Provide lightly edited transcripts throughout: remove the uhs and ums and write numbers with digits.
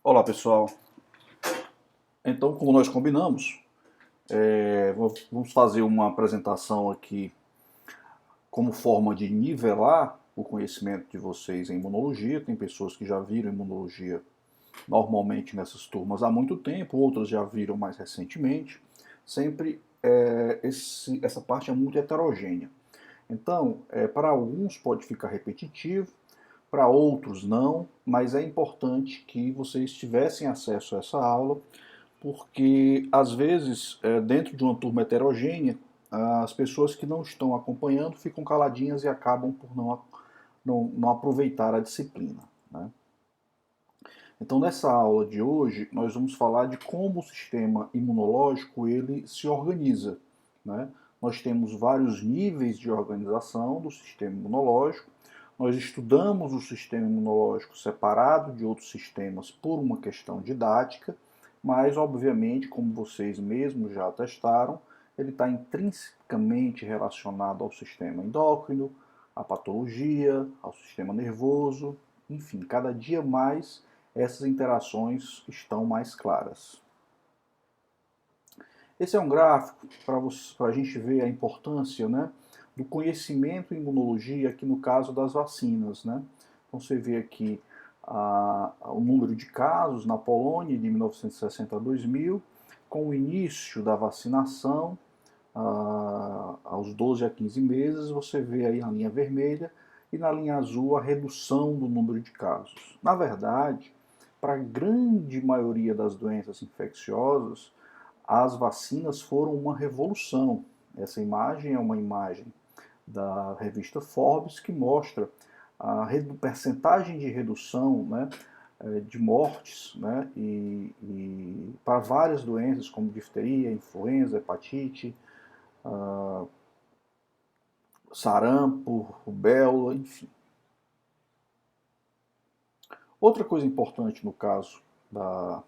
Olá pessoal, então como nós combinamos, vamos fazer uma apresentação aqui como forma de nivelar o conhecimento de vocês em imunologia. Tem pessoas que já viram imunologia normalmente nessas turmas há muito tempo, outras já viram mais recentemente. Sempre essa parte é muito heterogênea. Então, para alguns pode ficar repetitivo, para outros não, mas é importante que vocês tivessem acesso a essa aula porque às vezes, dentro de uma turma heterogênea, as pessoas que não estão acompanhando ficam caladinhas e acabam por não aproveitar a disciplina, né? Então, nessa aula de hoje, nós vamos falar de como o sistema imunológico ele se organiza, né? Nós temos vários níveis de organização do sistema imunológico. Nós estudamos o sistema imunológico separado de outros sistemas por uma questão didática, mas, obviamente, como vocês mesmos já atestaram, ele está intrinsecamente relacionado ao sistema endócrino, à patologia, ao sistema nervoso, enfim, cada dia mais essas interações estão mais claras. Esse é um gráfico para a gente ver a importância, né, do conhecimento em imunologia, aqui no caso das vacinas, né? Então você vê aqui o número de casos na Polônia de 1960 a 2000, com o início da vacinação aos 12 a 15 meses, você vê aí na linha vermelha e na linha azul a redução do número de casos. Na verdade, para a grande maioria das doenças infecciosas, as vacinas foram uma revolução. Essa imagem é uma imagem da revista Forbes que mostra a percentagem de redução, né, de mortes, né, e para várias doenças como difteria, influenza, hepatite, sarampo, rubéola, enfim. Outra coisa importante no caso da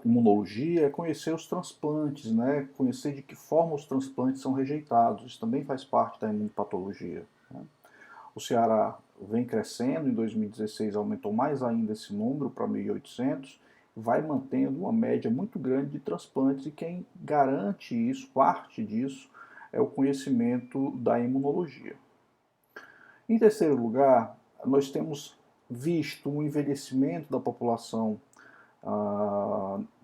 imunologia é conhecer os transplantes, né? Conhecer de que forma os transplantes são rejeitados. Isso também faz parte da imunopatologia, né? O Ceará vem crescendo, em 2016 aumentou mais ainda esse número para 1.800, vai mantendo uma média muito grande de transplantes e quem garante isso, parte disso, é o conhecimento da imunologia. Em terceiro lugar, nós temos visto um envelhecimento da população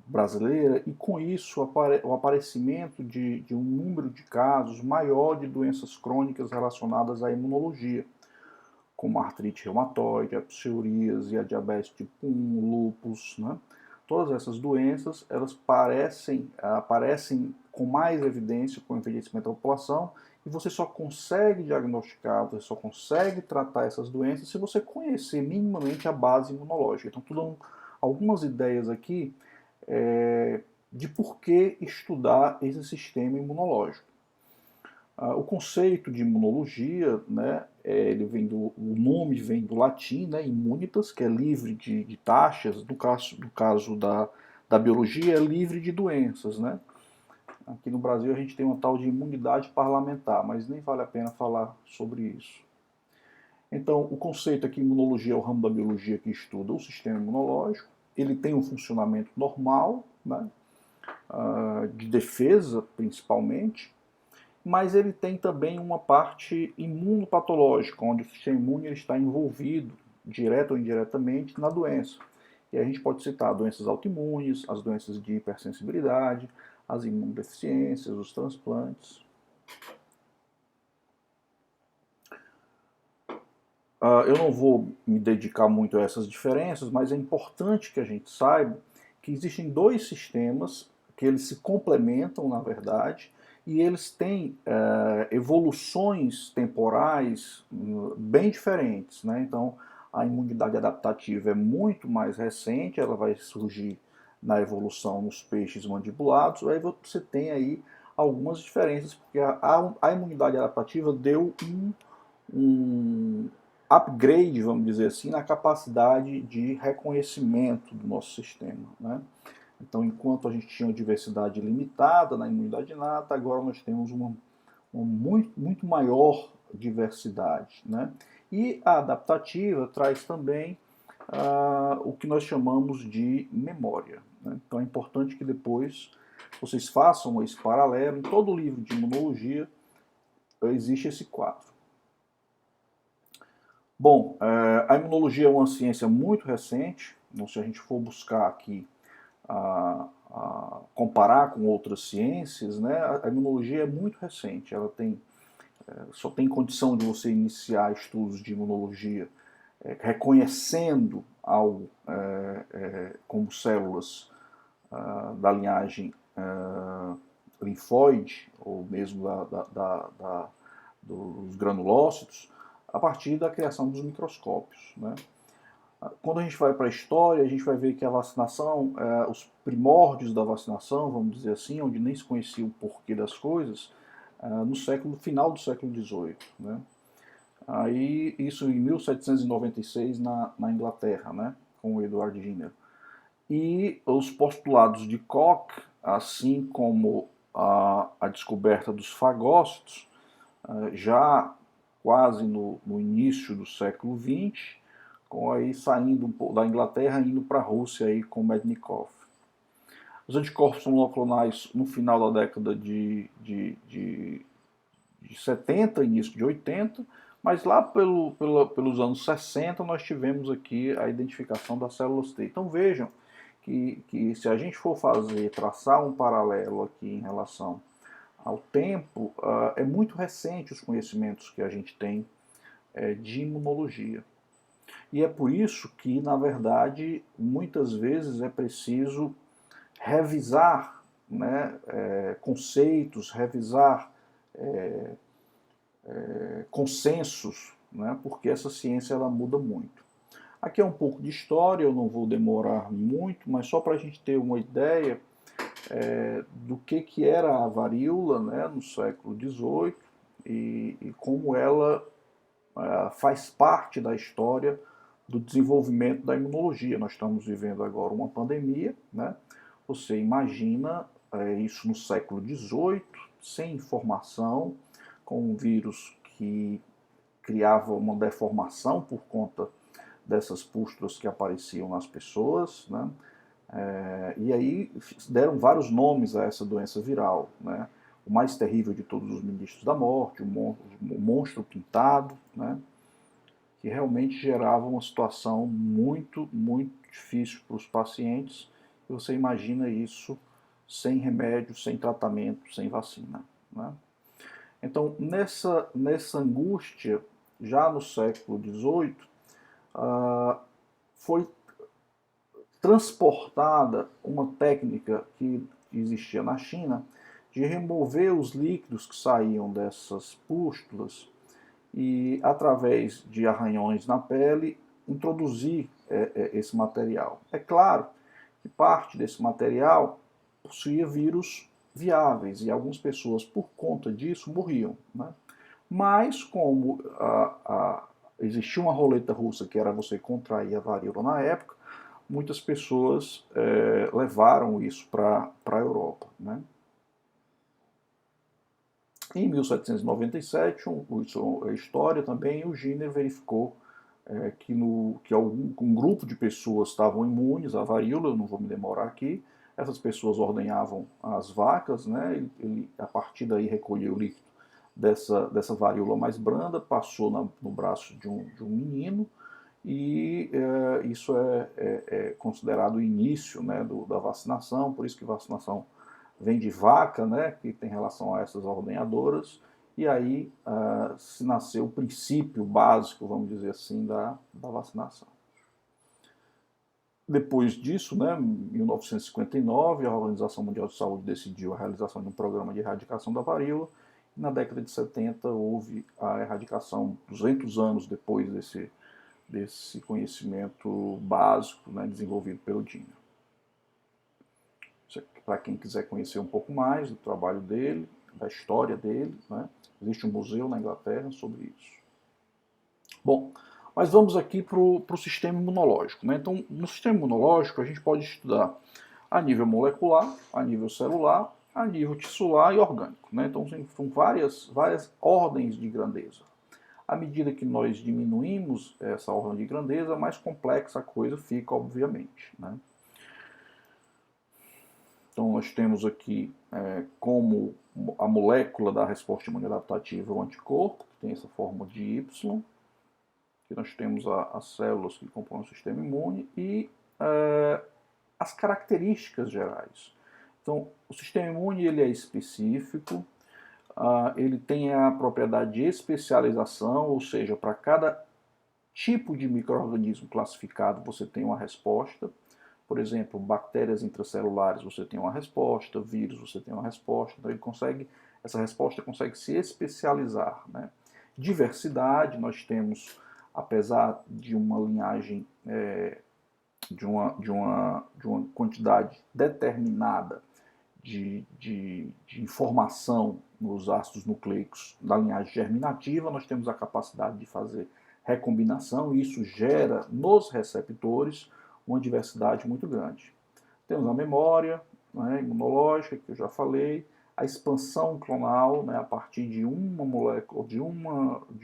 brasileira e com isso o aparecimento de um número de casos maior de doenças crônicas relacionadas à imunologia, como a artrite reumatoide, a psoríase, a diabetes tipo 1, lúpus, né? Todas essas doenças, elas aparecem com mais evidência com o envelhecimento da população e você só consegue diagnosticar, você só consegue tratar essas doenças se você conhecer minimamente a base imunológica. Então, tudo algumas ideias aqui de por que estudar esse sistema imunológico. O conceito de imunologia, né, o nome vem do latim, né, immunitas, que é livre de taxas, no caso da biologia, é livre de doenças, né? Aqui no Brasil a gente tem uma tal de imunidade parlamentar, mas nem vale a pena falar sobre isso. Então, o conceito aqui, imunologia, é o ramo da biologia que estuda o sistema imunológico. Ele tem um funcionamento normal, né, de defesa, principalmente, mas ele tem também uma parte imunopatológica, onde o sistema imune está envolvido, direto ou indiretamente, na doença. E a gente pode citar doenças autoimunes, as doenças de hipersensibilidade, as imunodeficiências, os transplantes. Eu não vou me dedicar muito a essas diferenças, mas é importante que a gente saiba que existem dois sistemas que eles se complementam, na verdade, e eles têm evoluções temporais bem diferentes, né? Então, a imunidade adaptativa é muito mais recente, ela vai surgir na evolução nos peixes mandibulados, aí você tem aí algumas diferenças, porque a imunidade adaptativa deu um upgrade, vamos dizer assim, na capacidade de reconhecimento do nosso sistema, né? Então, enquanto a gente tinha uma diversidade limitada na imunidade inata, agora nós temos uma muito maior diversidade, né? E a adaptativa traz também o que nós chamamos de memória, né? Então é importante que depois vocês façam esse paralelo. Em todo livro de imunologia existe esse quadro. Bom, a imunologia é uma ciência muito recente. Então, se a gente for buscar aqui comparar com outras ciências, né, a imunologia é muito recente. Ela só tem condição de você iniciar estudos de imunologia reconhecendo algo como células da linhagem linfóide, ou mesmo dos granulócitos, a partir da criação dos microscópios, né? Quando a gente vai para a história, a gente vai ver que a vacinação, os primórdios da vacinação, vamos dizer assim, onde nem se conhecia o porquê das coisas, no final do século XVIII, né? Aí, isso em 1796 na Inglaterra, né, com o Edward Jenner. E os postulados de Koch, assim como a descoberta dos fagócitos, já quase no início do século XX, com aí saindo da Inglaterra indo para a Rússia aí com Mednikov. Os anticorpos monoclonais no final da década de 70, início de 80, mas lá pelos anos 60 nós tivemos aqui a identificação das células T. Então vejam que se a gente for traçar um paralelo aqui em relação ao tempo, é muito recente os conhecimentos que a gente tem de imunologia. E é por isso que, na verdade, muitas vezes é preciso revisar, né, conceitos, revisar consensos, né, porque essa ciência ela muda muito. Aqui é um pouco de história, eu não vou demorar muito, mas só para a gente ter uma ideia do que era a varíola, né, no século XVIII e como ela faz parte da história do desenvolvimento da imunologia. Nós estamos vivendo agora uma pandemia, né? Você imagina isso no século XVIII, sem informação, com um vírus que criava uma deformação por conta dessas pústulas que apareciam nas pessoas, né? E aí deram vários nomes a essa doença viral, né? O mais terrível de todos os ministros da morte, o monstro pintado, né? Que realmente gerava uma situação muito, muito difícil para os pacientes. E você imagina isso sem remédio, sem tratamento, sem vacina, né? Então, nessa angústia, já no século XVIII, foi transportada uma técnica que existia na China de remover os líquidos que saíam dessas pústulas e, através de arranhões na pele, introduzir esse material. É claro que parte desse material possuía vírus viáveis e algumas pessoas, por conta disso, morriam, né? Mas, como existia uma roleta russa que era você contrair a varíola na época, muitas pessoas levaram isso para a Europa, né? Em 1797, isso é história também, o Jenner verificou que um grupo de pessoas estavam imunes à varíola, eu não vou me demorar aqui. Essas pessoas ordenhavam as vacas, né? Ele a partir daí recolheu o líquido dessa varíola mais branda, passou no braço de um menino, e isso é considerado o início, né, da vacinação. Por isso que vacinação vem de vaca, né, que tem relação a essas ordenhadoras, e aí se nasceu o princípio básico, vamos dizer assim, da vacinação. Depois disso, né, em 1959, a Organização Mundial de Saúde decidiu a realização de um programa de erradicação da varíola, e na década de 70 houve a erradicação, 200 anos depois desse conhecimento básico, né, desenvolvido pelo Jenner. Para quem quiser conhecer um pouco mais do trabalho dele, da história dele, né, existe um museu na Inglaterra sobre isso. Bom, mas vamos aqui para o sistema imunológico, né? Então, no sistema imunológico, a gente pode estudar a nível molecular, a nível celular, a nível tissular e orgânico, né? Então, são várias ordens de grandeza. À medida que nós diminuímos essa ordem de grandeza, mais complexa a coisa fica, obviamente, né? Então, nós temos aqui como a molécula da resposta imune adaptativa o anticorpo, que tem essa forma de Y, que nós temos as células que compõem o sistema imune e as características gerais. Então, o sistema imune ele é específico, ele tem a propriedade de especialização, ou seja, para cada tipo de micro-organismo classificado você tem uma resposta. Por exemplo, bactérias intracelulares você tem uma resposta, vírus você tem uma resposta, então essa resposta consegue se especializar, né? Diversidade, nós temos, apesar de uma linhagem, de uma quantidade determinada de informação nos ácidos nucleicos da linhagem germinativa, nós temos a capacidade de fazer recombinação e isso gera nos receptores uma diversidade muito grande. Temos a memória, né, imunológica, que eu já falei, a expansão clonal, né, a partir de uma molécula, de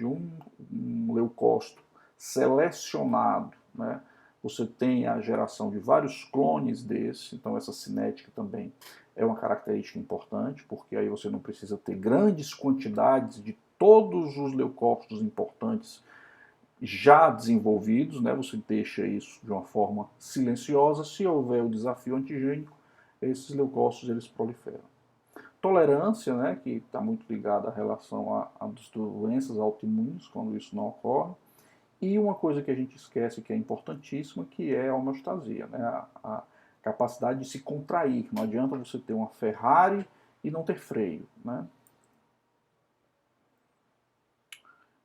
um leucócito selecionado, né, você tem a geração de vários clones desse, então essa cinética também é uma característica importante, porque aí você não precisa ter grandes quantidades de todos os leucócitos importantes já desenvolvidos, né? Você deixa isso de uma forma silenciosa. Se houver o desafio antigênico, esses leucócitos eles proliferam. Tolerância, né? Que está muito ligada à relação às doenças autoimunes, quando isso não ocorre. E uma coisa que a gente esquece que é importantíssima, que é a homeostasia, né? A capacidade de se contrair. Não adianta você ter uma Ferrari e não ter freio, né?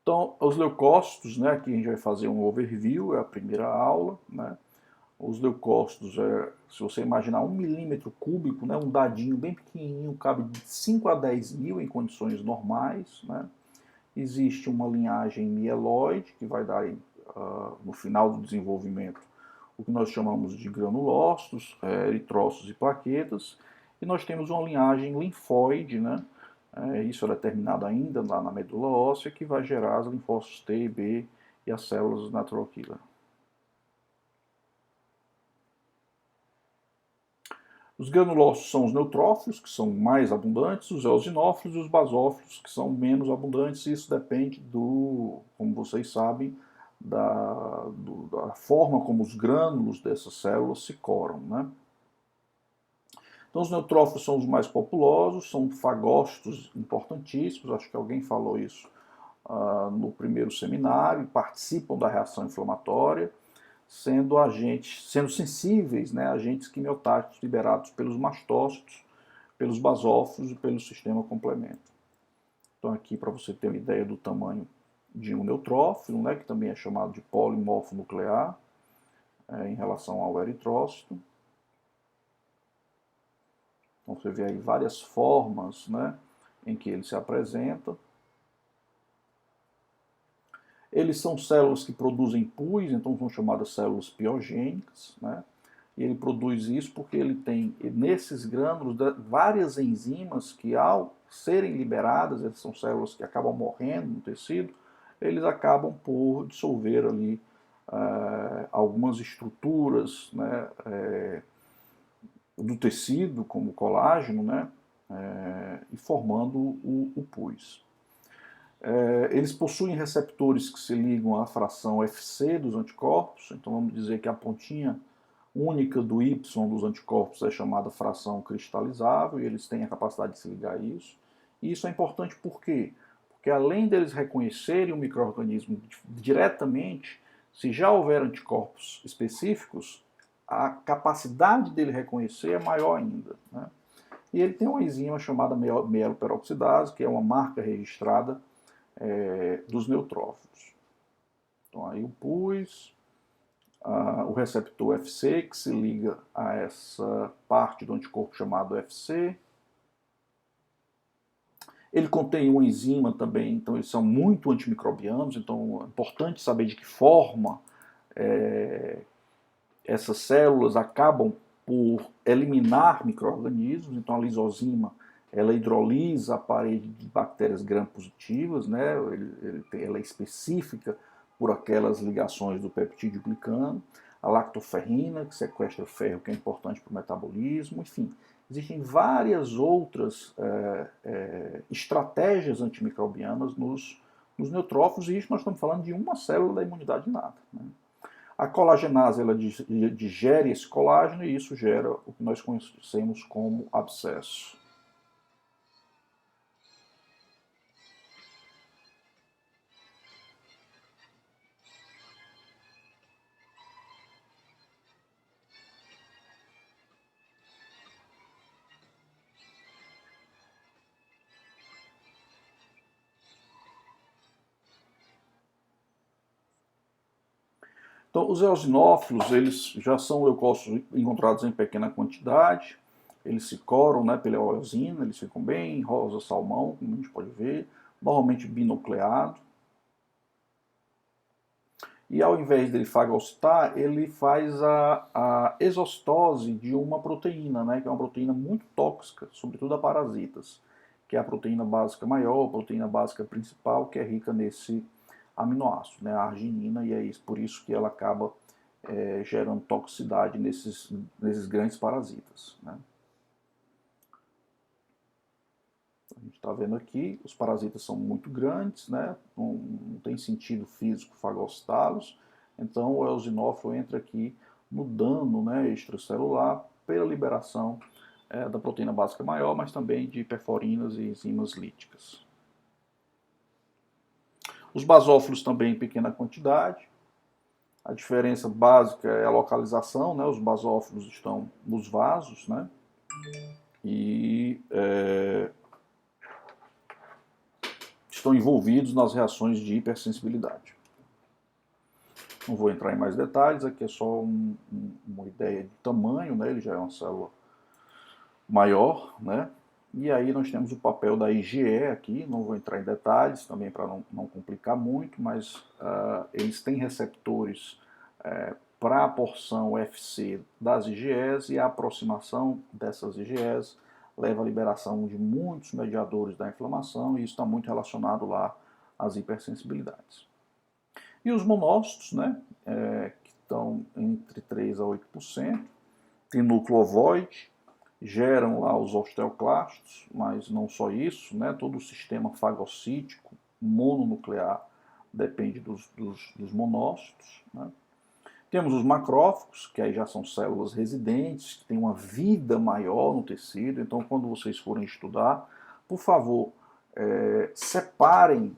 Então, os leucócitos, né, aqui a gente vai fazer um overview, é a primeira aula, né? Os leucócitos, se você imaginar 1 milímetro cúbico, né, um dadinho bem pequenininho, cabe de 5 a 10 mil em condições normais, né? Existe uma linhagem mieloide, que vai dar, no final do desenvolvimento, o que nós chamamos de granulócitos, eritrócitos e plaquetas, e nós temos uma linhagem linfóide, né? Isso é determinado ainda lá na medula óssea, que vai gerar os linfócitos T e B e as células natural killer. Os granulócitos são os neutrófilos, que são mais abundantes, os eosinófilos e os basófilos, que são menos abundantes, e isso depende como vocês sabem, da forma como os grânulos dessas células se coram, né? Então os neutrófilos são os mais populosos, são fagócitos importantíssimos, acho que alguém falou isso no primeiro seminário, participam da reação inflamatória, sendo sensíveis, né, agentes quimiotáticos liberados pelos mastócitos, pelos basófilos e pelo sistema complemento. Então aqui para você ter uma ideia do tamanho de um neutrófilo, né, que também é chamado de polimorfo nuclear, em relação ao eritrócito. Então você vê aí várias formas, né, em que ele se apresenta. Eles são células que produzem pus, então são chamadas células piogênicas, né? E ele produz isso porque ele tem, nesses grânulos, várias enzimas que, ao serem liberadas, essas são células que acabam morrendo no tecido, eles acabam por dissolver ali algumas estruturas, né, do tecido, como o colágeno, né, e formando o pus. Eles possuem receptores que se ligam à fração Fc dos anticorpos, então vamos dizer que a pontinha única do Y dos anticorpos é chamada fração cristalizável, e eles têm a capacidade de se ligar a isso. E isso é importante por quê? Porque além deles reconhecerem o micro-organismo diretamente, se já houver anticorpos específicos, a capacidade dele reconhecer é maior ainda, né? E ele tem uma enzima chamada mieloperoxidase, que é uma marca registrada dos neutrófilos. Então aí o pus, o receptor Fc, que se liga a essa parte do anticorpo chamado Fc. Ele contém uma enzima também, então eles são muito antimicrobianos, então é importante saber de que forma essas células acabam por eliminar micro-organismos, então a lisozima ela hidrolisa a parede de bactérias gram-positivas, né? Ela é específica por aquelas ligações do peptídeo glicano, a lactoferrina, que sequestra ferro, que é importante para o metabolismo, enfim. Existem várias outras estratégias antimicrobianas nos neutrófilos, e isso nós estamos falando de uma célula da imunidade inata, né? A colagenase ela digere esse colágeno e isso gera o que nós conhecemos como abscesso. Então, os eosinófilos, eles já são leucócitos encontrados em pequena quantidade, eles se coram, né, pela eosina, eles ficam bem rosa-salmão, como a gente pode ver, normalmente binucleado. E ao invés dele fagocitar, ele faz a exostose de uma proteína, né, que é uma proteína muito tóxica, sobretudo a parasitas, que é a proteína básica maior, a proteína básica principal, que é rica nesse aminoácido, né, a arginina, e é isso, por isso que ela acaba gerando toxicidade nesses grandes parasitas, né. A gente está vendo aqui, os parasitas são muito grandes, né? Não tem sentido físico fagocitá-los, então o eosinófilo entra aqui no dano, né, extracelular pela liberação da proteína básica maior, mas também de perforinas e enzimas líticas. Os basófilos também em pequena quantidade. A diferença básica é a localização, né? Os basófilos estão nos vasos, né? E estão envolvidos nas reações de hipersensibilidade. Não vou entrar em mais detalhes, aqui é só uma ideia de tamanho, né? Ele já é uma célula maior, né? E aí nós temos o papel da IgE aqui, não vou entrar em detalhes também para não complicar muito, mas eles têm receptores para a porção FC das IgEs, e a aproximação dessas IgEs leva à liberação de muitos mediadores da inflamação, e isso está muito relacionado lá às hipersensibilidades. E os monócitos, né, que estão entre 3 a 8%, tem núcleo ovoide, geram lá os osteoclastos, mas não só isso, né, todo o sistema fagocítico mononuclear depende dos monócitos, né. Temos os macrófagos, que aí já são células residentes, que têm uma vida maior no tecido. Então, quando vocês forem estudar, por favor, separem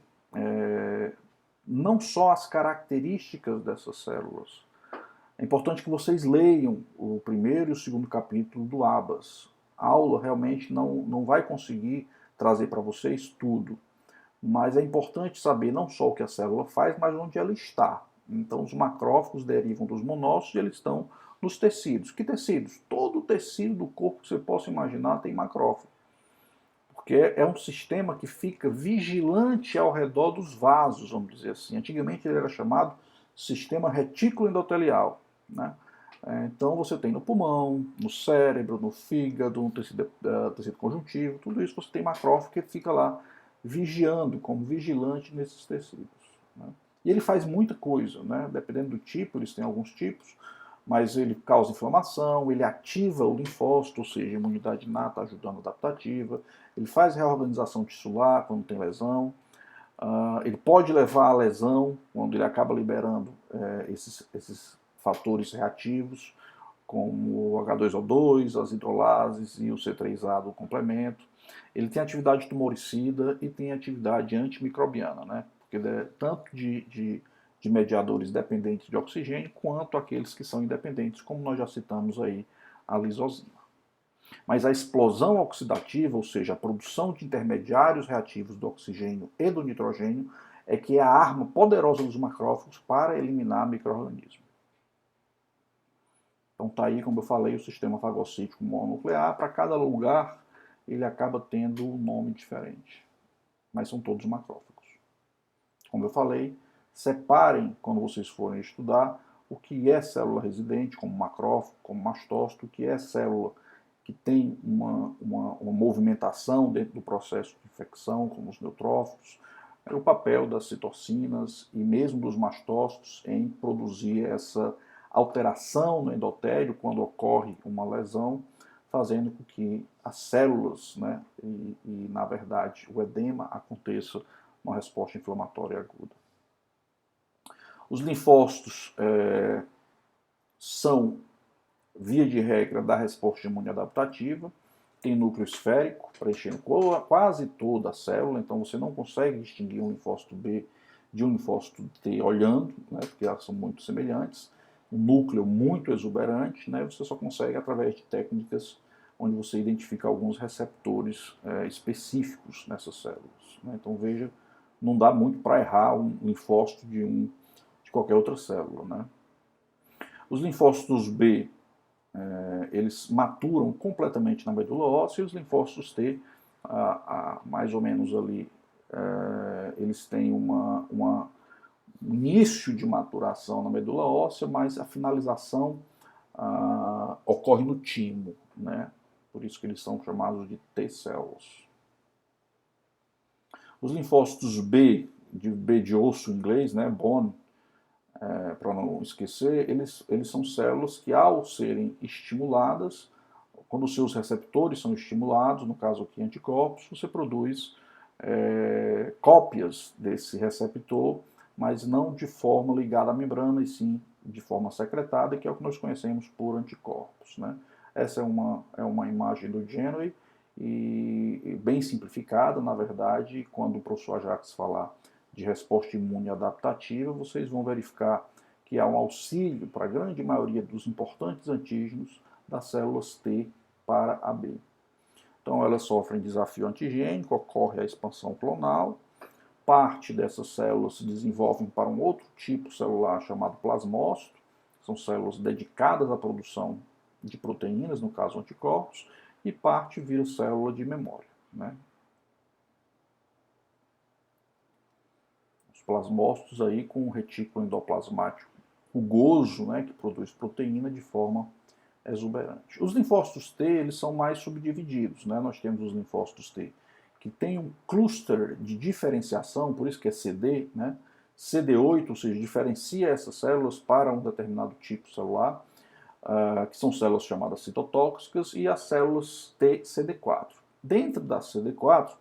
não só as características dessas células. É importante que vocês leiam o primeiro e o segundo capítulo do ABAS. A aula realmente não vai conseguir trazer para vocês tudo, mas é importante saber não só o que a célula faz, mas onde ela está. Então, os macrófagos derivam dos monócitos e eles estão nos tecidos. Que tecidos? Todo o tecido do corpo que você possa imaginar tem macrófago. Porque é um sistema que fica vigilante ao redor dos vasos, vamos dizer assim. Antigamente ele era chamado sistema retículo endotelial, né? Então você tem no pulmão, no cérebro, no fígado, no tecido conjuntivo, tudo isso você tem macrófago que fica lá vigiando, como vigilante nesses tecidos, né? E ele faz muita coisa, né? Dependendo do tipo, eles têm alguns tipos, mas ele causa inflamação, ele ativa o linfócito, ou seja, a imunidade inata ajudando a adaptativa, ele faz reorganização tissular quando tem lesão, ele pode levar à lesão quando ele acaba liberando esses fatores reativos, como o H2O2, as hidrolases e o C3A do complemento. Ele tem atividade tumoricida e tem atividade antimicrobiana, né? Porque tanto de mediadores dependentes de oxigênio, quanto aqueles que são independentes, como nós já citamos aí a lisozima. Mas a explosão oxidativa, ou seja, a produção de intermediários reativos do oxigênio e do nitrogênio, é que é a arma poderosa dos macrófagos para eliminar micro-organismos. Então está aí, como eu falei, o sistema fagocítico mononuclear. Para cada lugar ele acaba tendo um nome diferente, mas são todos macrófagos. Como eu falei, separem, quando vocês forem estudar, o que é célula residente, como macrófago, como mastócito, o que é célula que tem uma movimentação dentro do processo de infecção, como os neutrófilos, é o papel das citocinas e mesmo dos mastócitos em produzir essa alteração no endotélio quando ocorre uma lesão, fazendo com que as células, né, na verdade o edema aconteça uma resposta inflamatória aguda. Os linfócitos são, via de regra, da resposta imune adaptativa, tem núcleo esférico, preenchendo quase toda a célula, então você não consegue distinguir um linfócito B de um linfócito T olhando, né, porque elas são muito semelhantes. Um núcleo muito exuberante, né, você só consegue através de técnicas onde você identifica alguns receptores específicos nessas células. Né? Então veja, não dá muito para errar um linfócito de qualquer outra célula. Né? Os linfócitos B, eles maturam completamente na medula óssea, e os linfócitos T, mais ou menos ali, eles têm um início de maturação na medula óssea, mas a finalização ocorre no timo, né? Por isso que eles são chamados de T-cells. Os linfócitos B de osso em inglês, né, bone, para não esquecer, eles são células que, ao serem estimuladas, quando os seus receptores são estimulados, no caso aqui anticorpos, você produz cópias desse receptor, mas não de forma ligada à membrana, e sim de forma secretada, que é o que nós conhecemos por anticorpos. Né? Essa é uma imagem do Genway, e bem simplificada, na verdade, quando o professor Ajax falar de resposta imune adaptativa, vocês vão verificar que há um auxílio para a grande maioria dos importantes antígenos das células T para a B. Então elas sofrem desafio antigênico, ocorre a expansão clonal, parte dessas células se desenvolvem para um outro tipo celular chamado plasmócito, são células dedicadas à produção de proteínas, no caso anticorpos, e parte vira célula de memória. Né? Os plasmócitos aí com um retículo endoplasmático rugoso, né, que produz proteína de forma exuberante. Os linfócitos T, eles são mais subdivididos. Né? Nós temos os linfócitos T que tem um cluster de diferenciação, por isso que é CD, né? CD8, ou seja, diferencia essas células para um determinado tipo celular, que são células chamadas citotóxicas, e as células T CD4. Dentro da CD4,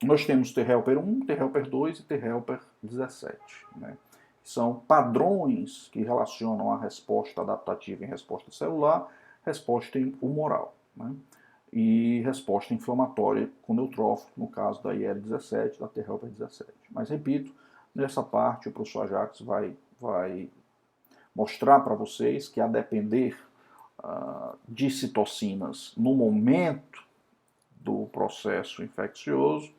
nós temos T helper 1, T helper 2 e T helper 17. Né? São padrões que relacionam a resposta adaptativa em resposta celular, resposta humoral. Né? E resposta inflamatória com neutrófilo, no caso da IL-17, da T helper 17. Mas, repito, nessa parte o professor Ajax vai mostrar para vocês que, a depender de citocinas no momento do processo infeccioso,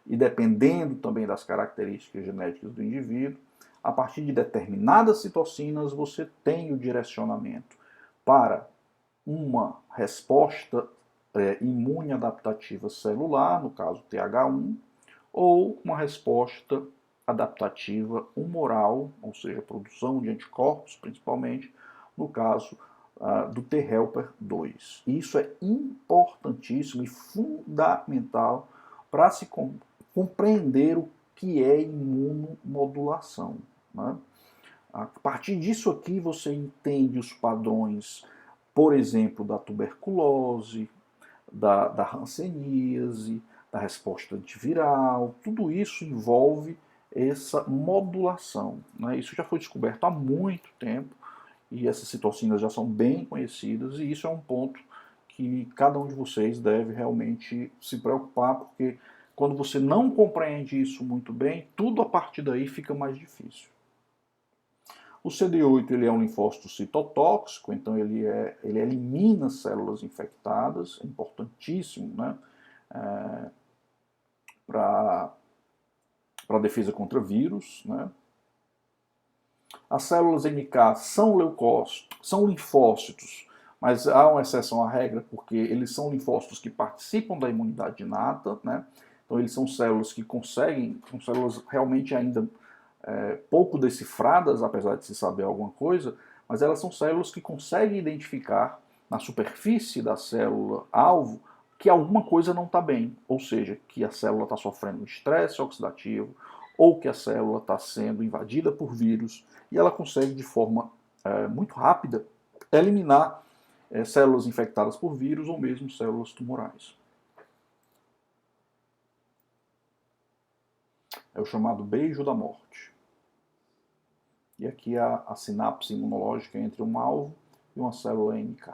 e dependendo também das características genéticas do indivíduo, a partir de determinadas citocinas você tem o direcionamento para uma resposta imune adaptativa celular, no caso TH1, ou uma resposta adaptativa humoral, ou seja, produção de anticorpos, principalmente, no caso do T helper 2. Isso é importantíssimo e fundamental para se compreender o que é imunomodulação. Né? A partir disso aqui você entende os padrões, por exemplo, da tuberculose, da hanseníase, da resposta antiviral, tudo isso envolve essa modulação. Né? Isso já foi descoberto há muito tempo, e essas citocinas já são bem conhecidas, e isso é um ponto que cada um de vocês deve realmente se preocupar, porque quando você não compreende isso muito bem, tudo a partir daí fica mais difícil. O CD8 ele é um linfócito citotóxico, então ele elimina células infectadas, é importantíssimo, né, para a defesa contra vírus. Né. As células NK são leucócitos, são linfócitos, mas há uma exceção à regra, porque eles são linfócitos que participam da imunidade inata, né. Então eles são células que conseguem, são células realmente ainda pouco decifradas, apesar de se saber alguma coisa, mas elas são células que conseguem identificar na superfície da célula-alvo que alguma coisa não está bem, ou seja, que a célula está sofrendo um estresse oxidativo, ou que a célula está sendo invadida por vírus, e ela consegue de forma muito rápida eliminar células infectadas por vírus ou mesmo células tumorais. É o chamado beijo da morte. E aqui a sinapse imunológica entre um alvo e uma célula NK.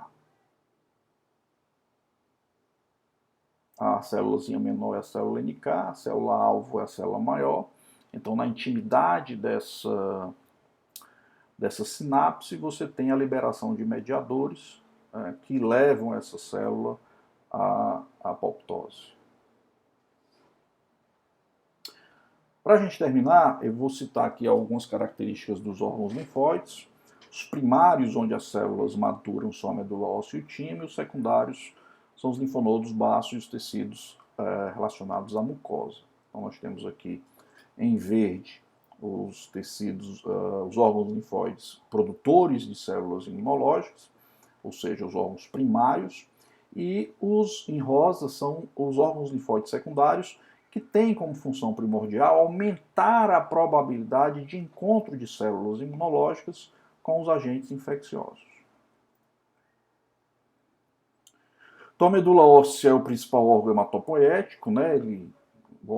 A célulazinha menor é a célula NK, a célula alvo é a célula maior. Então, na intimidade dessa sinapse, você tem a liberação de mediadores que levam essa célula à apoptose. Para a gente terminar, eu vou citar aqui algumas características dos órgãos linfóides. Os primários, onde as células maturam, são a medula óssea e o timo, e os secundários são os linfonodos baços e os tecidos relacionados à mucosa. Então nós temos aqui em verde os tecidos, os órgãos linfóides produtores de células imunológicas, ou seja, os órgãos primários, e os em rosa são os órgãos linfóides secundários, que têm como função primordial aumentar a probabilidade de encontro de células imunológicas com os agentes infecciosos. Então, a medula óssea é o principal órgão hematopoético, né?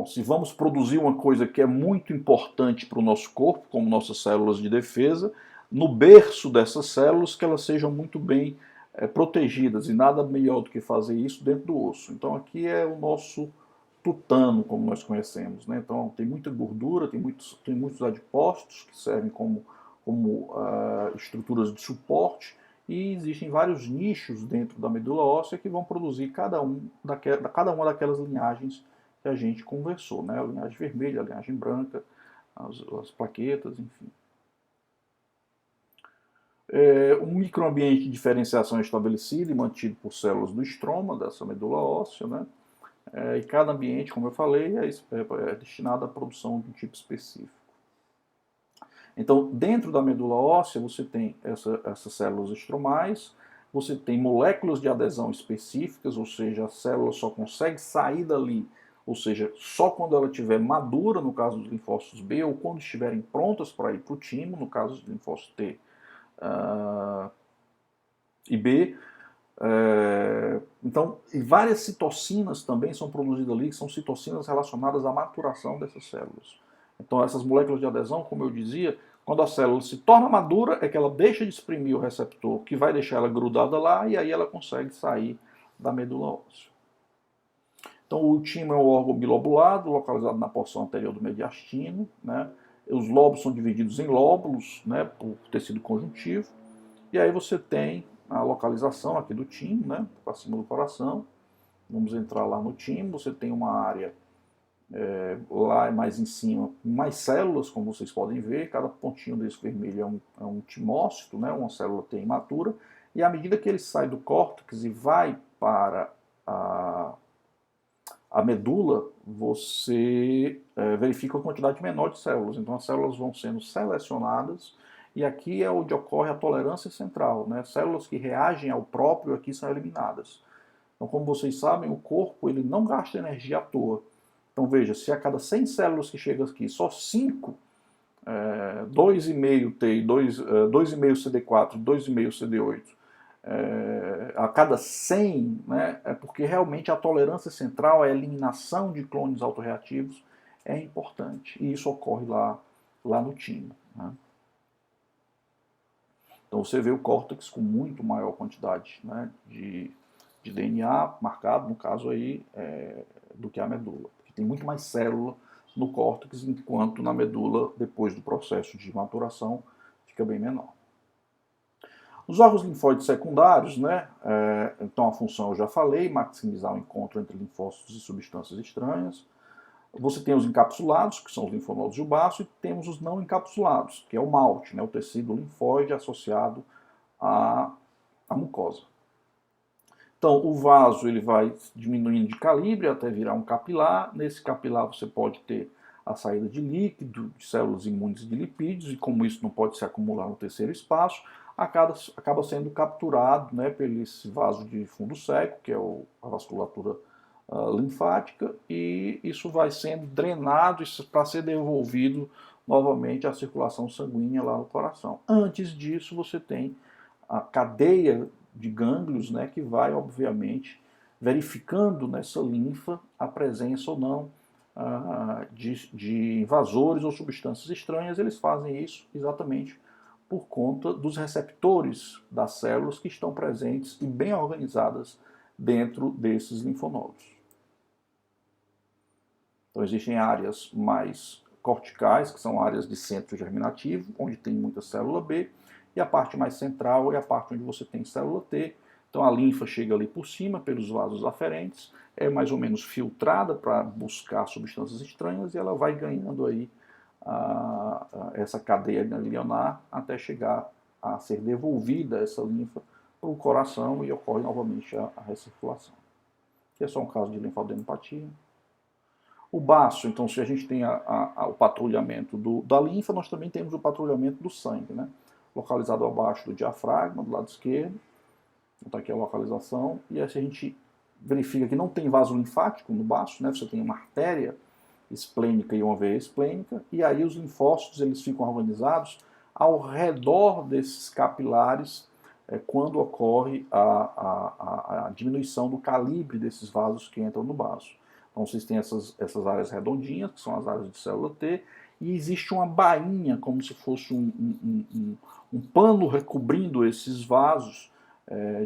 Se vamos produzir uma coisa que é muito importante para o nosso corpo, como nossas células de defesa, no berço dessas células que elas sejam muito bem protegidas, e nada melhor do que fazer isso dentro do osso. Então aqui é o nosso tutano, como nós conhecemos, né? Então tem muita gordura, tem muitos adipócitos que servem como estruturas de suporte, e existem vários nichos dentro da medula óssea que vão produzir cada uma daquelas linhagens que a gente conversou, né? A linhagem vermelha, a linhagem branca, as plaquetas, enfim. Um microambiente de diferenciação é estabelecido e mantido por células do estroma dessa medula óssea, né? E cada ambiente, como eu falei, é destinado à produção de um tipo específico. Então, dentro da medula óssea, você tem essas células estromais, você tem moléculas de adesão específicas, ou seja, a célula só consegue sair dali, ou seja, só quando ela estiver madura, no caso dos linfócitos B, ou quando estiverem prontas para ir para o timo, no caso dos linfócitos T e B. Então, e várias citocinas também são produzidas ali, que são citocinas relacionadas à maturação dessas células. Então, essas moléculas de adesão, como eu dizia, quando a célula se torna madura, é que ela deixa de exprimir o receptor, que vai deixar ela grudada lá, e aí ela consegue sair da medula óssea. Então, o timo é um órgão bilobulado, localizado na porção anterior do mediastino, né? Os lobos são divididos em lóbulos, né, por tecido conjuntivo, e aí você tem a localização aqui do timo, né, para cima do coração. Vamos entrar lá no timo, você tem uma área lá mais em cima, mais células, como vocês podem ver. Cada pontinho desse vermelho é um timócito, né, uma célula T imatura, e à medida que ele sai do córtex e vai para a medula, você verifica uma quantidade menor de células. Então as células vão sendo selecionadas, e aqui é onde ocorre a tolerância central, né? Células que reagem ao próprio aqui são eliminadas. Então, como vocês sabem, o corpo ele não gasta energia à toa. Então veja, se a cada 100 células que chegam aqui, só 5, 2,5 T, 2,5 CD4, 2,5 CD8, a cada 100, né, é porque realmente a tolerância central, a eliminação de clones autorreativos é importante. E isso ocorre lá no timo, né? Então você vê o córtex com muito maior quantidade, né, de DNA marcado, no caso aí, do que a medula. Porque tem muito mais célula no córtex, enquanto na medula, depois do processo de maturação, fica bem menor. Os órgãos linfóides secundários, né, então a função eu já falei, maximizar o encontro entre linfócitos e substâncias estranhas. Você tem os encapsulados, que são os linfonodos e o baço, e temos os não encapsulados, que é o malte, né, o tecido linfóide associado à mucosa. Então, o vaso ele vai diminuindo de calibre até virar um capilar. Nesse capilar você pode ter a saída de líquido, de células imunes e de lipídios, e como isso não pode se acumular no terceiro espaço, acaba sendo capturado, né, pelo esse vaso de fundo seco, que é a vasculatura linfática, e isso vai sendo drenado para ser devolvido novamente à circulação sanguínea lá no coração. Antes disso, você tem a cadeia de gânglios, né, que vai, obviamente, verificando nessa linfa a presença ou não de invasores ou substâncias estranhas. Eles fazem isso exatamente por conta dos receptores das células que estão presentes e bem organizadas dentro desses linfonodos. Então existem áreas mais corticais, que são áreas de centro germinativo, onde tem muita célula B, e a parte mais central é a parte onde você tem célula T. Então a linfa chega ali por cima, pelos vasos aferentes, é mais ou menos filtrada para buscar substâncias estranhas e ela vai ganhando aí essa cadeia ganglionar até chegar a ser devolvida essa linfa para o coração e ocorre novamente a recirculação. Que é só um caso de linfadenopatia. O baço, então, se a gente tem o patrulhamento da linfa, nós também temos o patrulhamento do sangue, né? Localizado abaixo do diafragma, do lado esquerdo. Então, aqui é a localização. E aí, se a gente verifica que não tem vaso linfático no baço, né? Você tem uma artéria esplênica e uma veia esplênica, e aí os linfócitos eles ficam organizados ao redor desses capilares quando ocorre a diminuição do calibre desses vasos que entram no baço. Então vocês têm essas áreas redondinhas, que são as áreas de célula T, e existe uma bainha, como se fosse um pano recobrindo esses vasos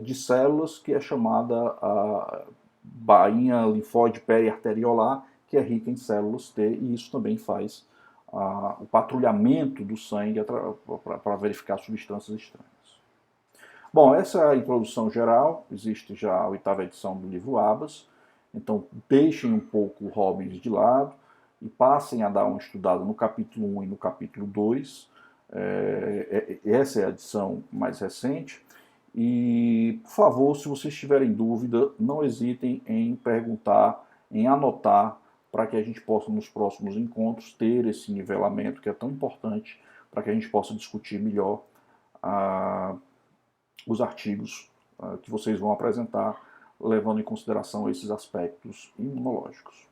de células, que é chamada a bainha linfóide periarteriolar, que é rica em células T, e isso também faz o patrulhamento do sangue para verificar substâncias estranhas. Bom, essa é a introdução geral, existe já a 8ª edição do livro Abas, então deixem um pouco o Robbins de lado e passem a dar uma estudada no capítulo 1 e no capítulo 2, essa é a edição mais recente, e por favor, se vocês tiverem dúvida, não hesitem em perguntar, em anotar, para que a gente possa nos próximos encontros ter esse nivelamento que é tão importante para que a gente possa discutir melhor os artigos que vocês vão apresentar, levando em consideração esses aspectos imunológicos.